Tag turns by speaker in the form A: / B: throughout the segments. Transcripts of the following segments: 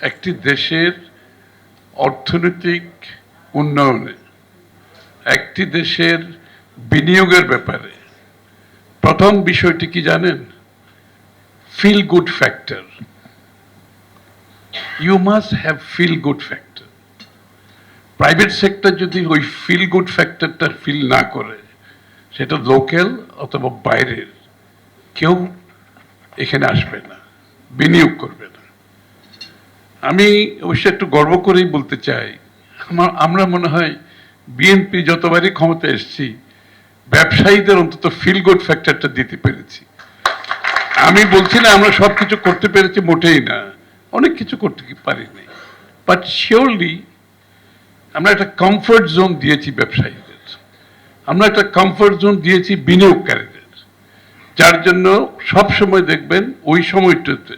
A: একটি দেশের অর্থনৈতিক উন্নয়নে, একটি দেশের বিনিয়োগের ব্যাপারে প্রথম বিষয়টি কি জানেন? Feel good factor. You must have feel good factor. Private sector যদি ওই ফিল গুড ফ্যাক্টরটা ফিল না করে, সেটা লোকাল অথবা বাইরের কেউ এখানে আসবে না, বিনিয়োগ করবে না। আমি অবশ্য একটু গর্ব করেই বলতে চাই, আমরা মনে হয় বিএনপি যতবারই ক্ষমতা এসেছি, ব্যবসায়ীদের অন্তত ফিল গুড ফ্যাক্টরটা দিতে পেরেছি। আমি বলছি না আমরা সবকিছু করতে পেরেছি, মোটেই না, অনেক কিছু করতে পারিনি, বাট শিওরলি আমরা একটা কমফোর্ট জোন দিয়েছি ব্যবসায়ীদের, আমরা একটা কমফোর্ট জোন দিয়েছি বিনিয়োগকারীদের, যার জন্য সব সময় দেখবেন ওই সময়টাতে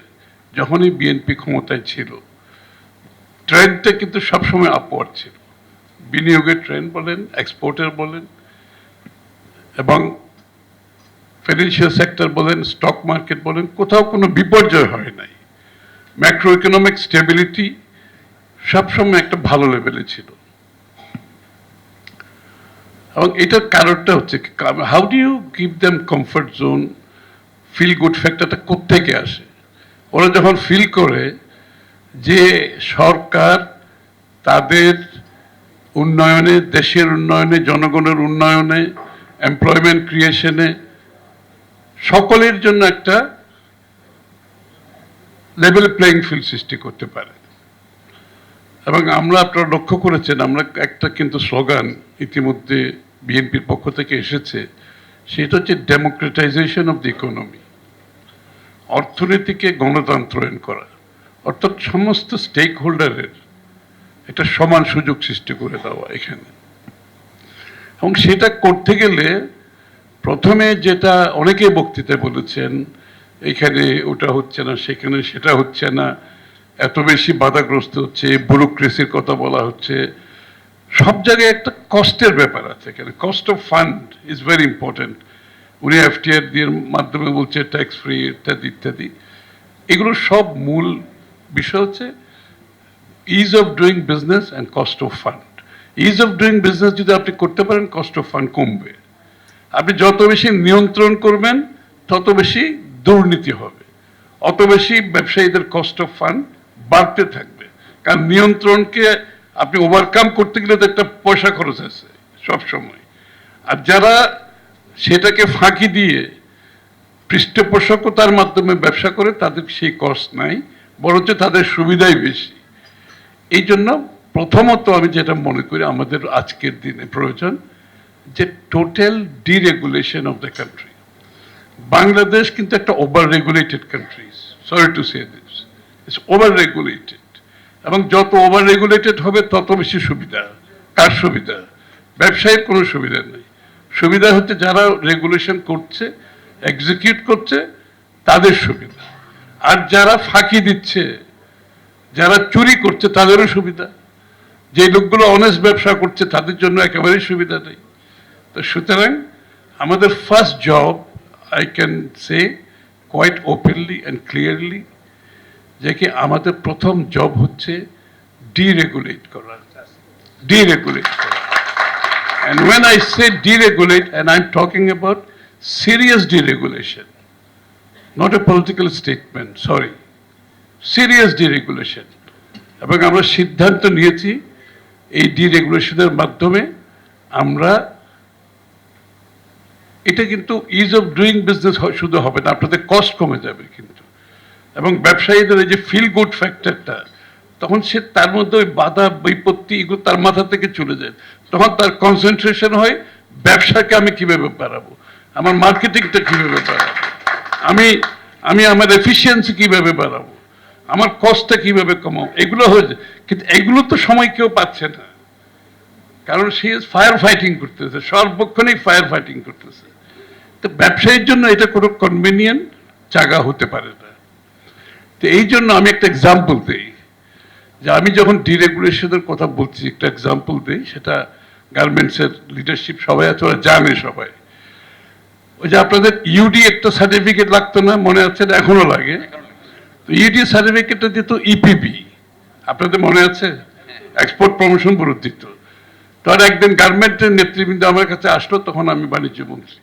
A: যখনই বিএনপি ক্ষমতায় ছিল, ট্রেন্ডটা কিন্তু সবসময় আপওয়ার্ড ছিল। বিনিয়োগের ট্রেন্ড বলেন, এক্সপোর্টের বলেন, এবং ফাইন্যান্সিয়াল সেক্টর বলেন, স্টক মার্কেট বলেন, কোথাও কোনো বিপর্যয় হয় নাই। ম্যাক্রো ইকোনমিক স্টেবিলিটি সবসময় একটা ভালো লেভেলে ছিল। এবং এটার কারণটা হচ্ছে how do you give them comfort zone? Feel good ফ্যাক্টরটা কোত্থেকে আসে? ওরা যখন ফিল করে যে সরকার তাদের উন্নয়নে, দেশের উন্নয়নে, জনগণের উন্নয়নে, এমপ্লয়মেন্ট ক্রিয়েশনে সকলের জন্য একটা লেভেল প্লেইং ফিল্ড সৃষ্টি করতে পারে। এবং আমরা, আপনারা লক্ষ্য করেছেন, আমরা একটা কিন্তু স্লোগান ইতিমধ্যে বিএনপির পক্ষ থেকে এসেছে, সেটা হচ্ছে ডেমোক্রেটাইজেশন অফ দ্য ইকোনমি। অর্থনীতিকে গণতন্ত্রায়ন করা, অর্থাৎ সমস্ত স্টেক হোল্ডারের একটা সমান সুযোগ সৃষ্টি করে দেওয়া এখানে। এবং সেটা করতে গেলে প্রথমে যেটা অনেকে বক্তৃতায় বলেছেন, এখানে ওটা হচ্ছে না, সেখানে সেটা হচ্ছে না, এত বেশি বাধাগ্রস্ত হচ্ছে, ব্যুরোক্রেসির কথা বলা হচ্ছে, সব জায়গায় একটা কস্টের ব্যাপার আছে। এখানে cost of fund is very important. উনি এফটিআর দিয়ে মাধ্যমে বলছে ট্যাক্স ফ্রি ইত্যাদি ইত্যাদি। এগুলো সব মূল বিষয় হচ্ছে is of doing business and cost of fund. Is of doing business যদি আপনি করতে পারেন, কস্ট অফ ফান্ড কমবে। আপনি যত বেশি নিয়ন্ত্রণ করবেন তত বেশি দুর্নীতি হবে, অত বেশি ব্যবসায়ীদের কস্ট অফ ফান্ড বাড়তে থাকবে। কারণ নিয়ন্ত্রণকে আপনি ওভারকাম করতে গেলে তো একটা পয়সা খরচ আছে সব সময়। আর যারা সেটাকে ফাঁকি দিয়ে পৃষ্ঠপোষকতার মাধ্যমে ব্যবসা করে, তাদের সেই কষ্ট নাই, বরঞ্চ তাদের সুবিধাই বেশি। এই জন্য প্রথমত আমি যেটা মনে করি আমাদের আজকের দিনে প্রয়োজন, যে total deregulation of the country. Bangladesh কিন্তু একটা over regulated country, sorry to say this, it's over regulated. এবং যত ওভার রেগুলেটেড হবে তত বেশি সুবিধা। কার সুবিধা? ব্যবসায়ীর কোনো সুবিধা নেই। সুবিধা হচ্ছে যারা রেগুলেশন করছে, এক্সিকিউট করছে, তাদের সুবিধা। আর যারা ফাঁকি দিচ্ছে, যারা চুরি করছে, তাদেরও সুবিধা। যে লোকগুলো অনেস্ট ব্যবসা করছে তাদের জন্য একেবারেই সুবিধা নেই। তো সুতরাং আমাদের first job, I can say quite openly and clearly, যে কি আমাদের প্রথম জব হচ্ছে ডিরেগুলেট করা, ডিরেগুলেট করা। And when I say deregulate, and I'm talking about serious deregulation, not a political statement, sorry, serious deregulation. এবং আমরা সিদ্ধান্ত নিয়েছি এই ডিরেগুলেশনের মাধ্যমে আমরা, এটা কিন্তু ইজ অফ ডুইং বিজনেস শুধু হবে না, আপনাদের কস্ট কমে যাবে কিন্তু। এবং ব্যবসায়ীদের এই যে ফিল গুড ফ্যাক্টরটা, তখন সে তার মধ্যে ওই বাধা বিপত্তি এগুলো তার মাথা থেকে চলে যায়। তখন তার কনসেন্ট্রেশন হয় ব্যবসাকে আমি কিভাবে বাড়াবো, আমার মার্কেটিংটা কিভাবে বাড়াবো, আমি আমার এফিসিয়েন্সি কিভাবে বাড়াবো, আমার কস্টটা কিভাবে কমাবো, এগুলো হয়ে যায়। কিন্তু এগুলো তো সময় কেউ পাচ্ছে না, কারণ সে ফায়ার ফাইটিং করতেছে, সর্বক্ষণেই ফায়ার ফাইটিং করতেছে। তো ব্যবসায়ীর জন্য এটা কোনো কনভিনিয়েন্ট জায়গা হতে পারে না। তো এই জন্য আমি একটা এক্সাম্পল দিই, যে আমি যখন ডিরেগুলেশনের কথা বলছি, একটা এক্সাম্পল দিই, সেটা গার্মেন্টসের লিডারশিপ সবাই আছে, ওরা জানে সবাই। ওই যে আপনাদের ইউডি একটা সার্টিফিকেট লাগতো না, মনে আছে? এখনো লাগে। তো ইউডি সার্টিফিকেটটা দিত ইপিবি, আপনাদের মনে আছে এক্সপোর্ট প্রমোশন ব্যুরোর দিত। তখন একদিন গার্মেন্টের নেতৃবৃন্দ আমার কাছে আসলো, তখন আমি বাণিজ্য মন্ত্রী।